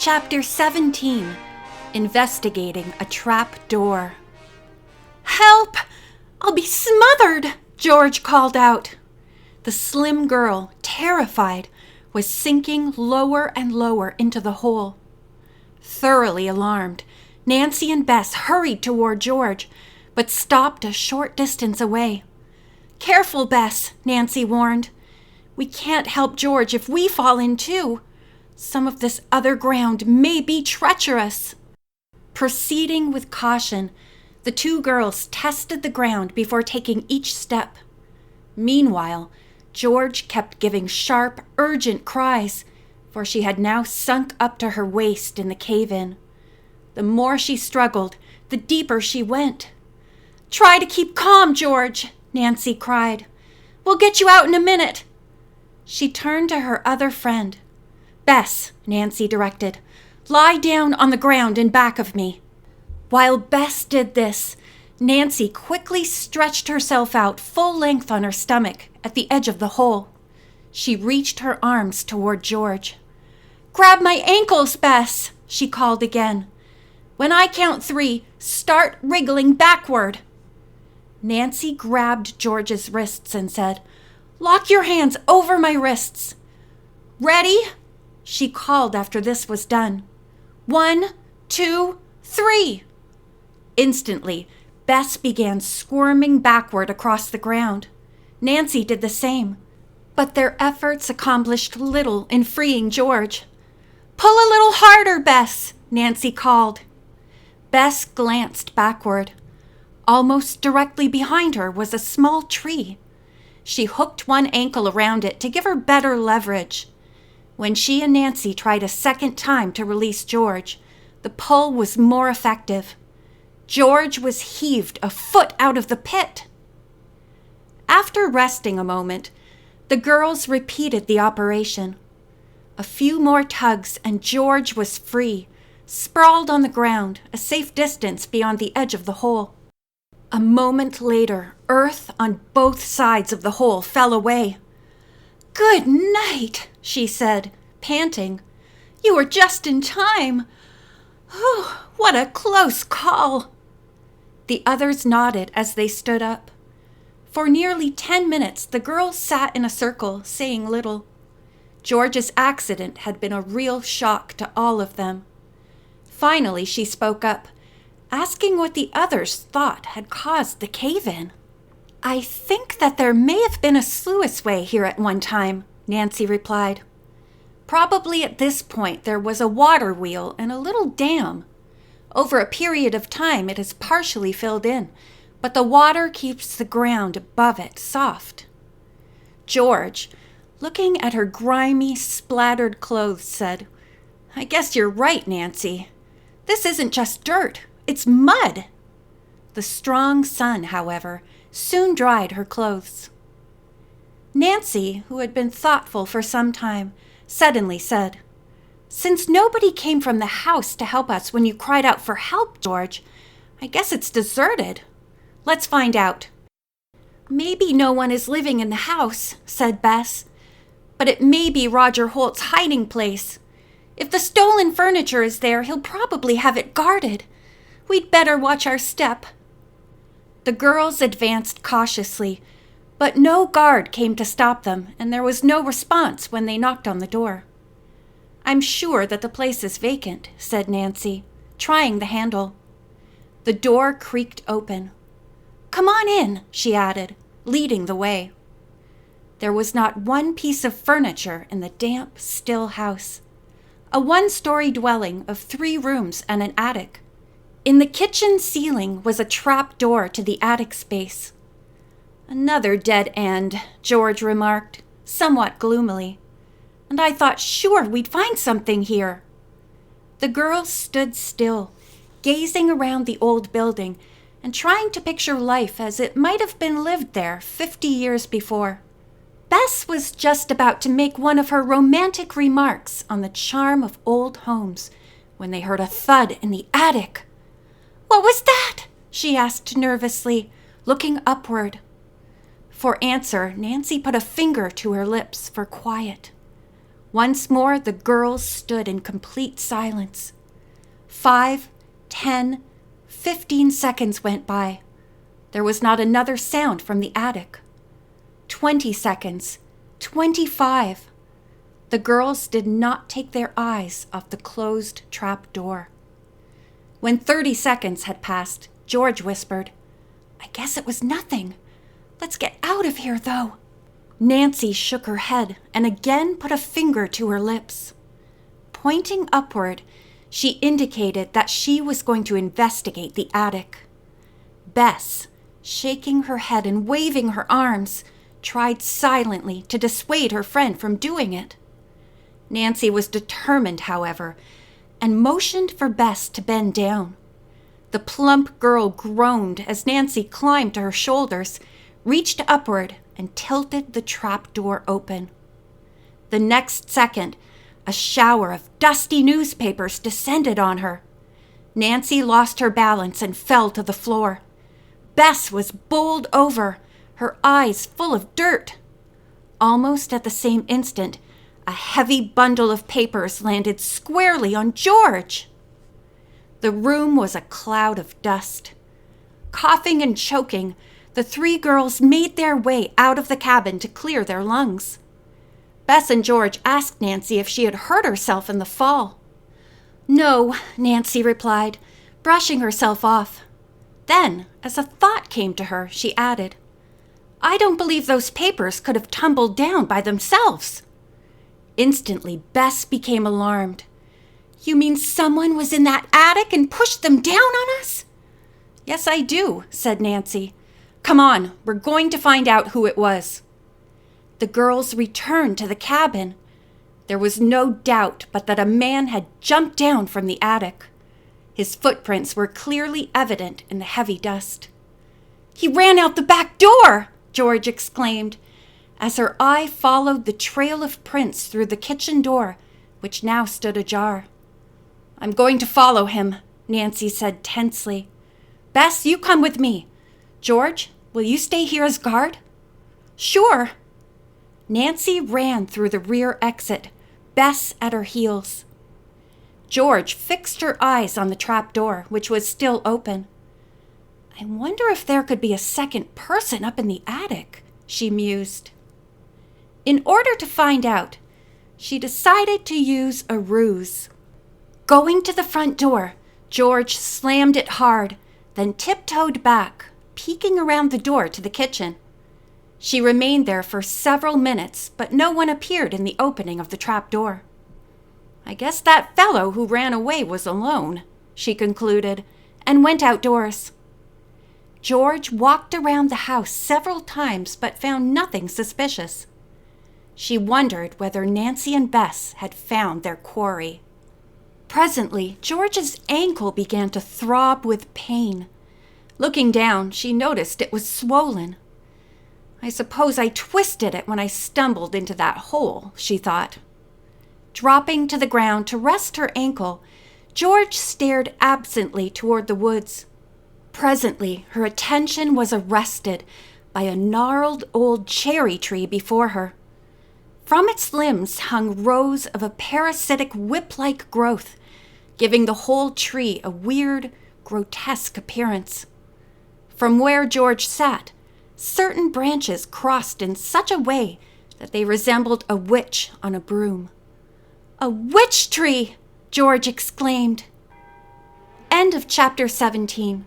Chapter 17. Investigating a Trap Door. "Help! I'll be smothered!" George called out. The slim girl, terrified, was sinking lower and lower into the hole. Thoroughly alarmed, Nancy and Bess hurried toward George, but stopped a short distance away. "Careful, Bess," Nancy warned. "We can't help George if we fall in too. Some of this other ground may be treacherous." Proceeding with caution, the two girls tested the ground before taking each step. Meanwhile, George kept giving sharp, urgent cries, for she had now sunk up to her waist in the cave-in. The more she struggled, the deeper she went. "Try to keep calm, George," Nancy cried. "We'll get you out in a minute." She turned to her other friend. "Bess," Nancy directed, "lie down on the ground in back of me." While Bess did this, Nancy quickly stretched herself out full length on her stomach at the edge of the hole. She reached her arms toward George. "Grab my ankles, Bess," she called again. "When I count 3, start wriggling backward." Nancy grabbed George's wrists and said, "Lock your hands over my wrists." "Ready?" she called after this was done. 1, 2, 3. Instantly, Bess began squirming backward across the ground. Nancy did the same, but their efforts accomplished little in freeing George. "Pull a little harder, Bess," Nancy called. Bess glanced backward. Almost directly behind her was a small tree. She hooked one ankle around it to give her better leverage. When she and Nancy tried a second time to release George, the pull was more effective. George was heaved a foot out of the pit. After resting a moment, the girls repeated the operation. A few more tugs and George was free, sprawled on the ground, a safe distance beyond the edge of the hole. A moment later, earth on both sides of the hole fell away. "Good night," she said, panting. "You were just in time. Whew, what a close call." The others nodded as they stood up. For nearly 10 minutes, the girls sat in a circle, saying little. George's accident had been a real shock to all of them. Finally, she spoke up, asking what the others thought had caused the cave-in. "I think that there may have been a sluiceway here at one time," Nancy replied. "Probably at this point there was a water wheel and a little dam. Over a period of time it is partially filled in, but the water keeps the ground above it soft." George, looking at her grimy, splattered clothes, said, "I guess you're right, Nancy. This isn't just dirt, it's mud." The strong sun, however, soon dried her clothes. Nancy, who had been thoughtful for some time, suddenly said, "Since nobody came from the house to help us when you cried out for help, George, I guess it's deserted. Let's find out." "Maybe no one is living in the house," said Bess, "but it may be Roger Holt's hiding place. If the stolen furniture is there, he'll probably have it guarded. We'd better watch our step." The girls advanced cautiously, but no guard came to stop them, and there was no response when they knocked on the door. "I'm sure that the place is vacant," said Nancy, trying the handle. The door creaked open. "Come on in," she added, leading the way. There was not one piece of furniture in the damp, still house. A one-story dwelling of 3 rooms and an attic. In the kitchen ceiling was a trap door to the attic space. "Another dead end," George remarked, somewhat gloomily. "And I thought sure we'd find something here." The girls stood still, gazing around the old building and trying to picture life as it might have been lived there 50 years before. Bess was just about to make one of her romantic remarks on the charm of old homes when they heard a thud in the attic. "What was that?" she asked nervously, looking upward. For answer, Nancy put a finger to her lips for quiet. Once more, the girls stood in complete silence. 5, 10, 15 seconds went by. There was not another sound from the attic. 20 seconds, 25. The girls did not take their eyes off the closed trap door. When 30 seconds had passed, George whispered, "I guess it was nothing. Let's get out of here, though." Nancy shook her head and again put a finger to her lips. Pointing upward, she indicated that she was going to investigate the attic. Bess, shaking her head and waving her arms, tried silently to dissuade her friend from doing it. Nancy was determined, however, and motioned for Bess to bend down. The plump girl groaned as Nancy climbed to her shoulders, reached upward, and tilted the trap door open. The next second, a shower of dusty newspapers descended on her. Nancy lost her balance and fell to the floor. Bess was bowled over, her eyes full of dirt. Almost at the same instant, a heavy bundle of papers landed squarely on George. The room was a cloud of dust. Coughing and choking, the three girls made their way out of the cabin to clear their lungs. Bess and George asked Nancy if she had hurt herself in the fall. "No," Nancy replied, brushing herself off. Then, as a thought came to her, she added, "I don't believe those papers could have tumbled down by themselves." Instantly, Bess became alarmed. "You mean someone was in that attic and pushed them down on us?" "Yes, I do," said Nancy. "Come on, we're going to find out who it was." The girls returned to the cabin. There was no doubt but that a man had jumped down from the attic. His footprints were clearly evident in the heavy dust. "He ran out the back door!" George exclaimed, as her eye followed the trail of prints through the kitchen door, which now stood ajar. "I'm going to follow him," Nancy said tensely. "Bess, you come with me. George, will you stay here as guard?" "Sure." Nancy ran through the rear exit, Bess at her heels. George fixed her eyes on the trap door, which was still open. "I wonder if there could be a second person up in the attic," she mused. In order to find out, she decided to use a ruse. Going to the front door, George slammed it hard, then tiptoed back, peeking around the door to the kitchen. She remained there for several minutes, but no one appeared in the opening of the trap door. "I guess that fellow who ran away was alone," she concluded, and went outdoors. George walked around the house several times but found nothing suspicious. She wondered whether Nancy and Bess had found their quarry. Presently, George's ankle began to throb with pain. Looking down, she noticed it was swollen. "I suppose I twisted it when I stumbled into that hole," she thought. Dropping to the ground to rest her ankle, George stared absently toward the woods. Presently, her attention was arrested by a gnarled old cherry tree before her. From its limbs hung rows of a parasitic whip-like growth, giving the whole tree a weird, grotesque appearance. From where George sat, certain branches crossed in such a way that they resembled a witch on a broom. "A witch tree!" George exclaimed. End of chapter 17.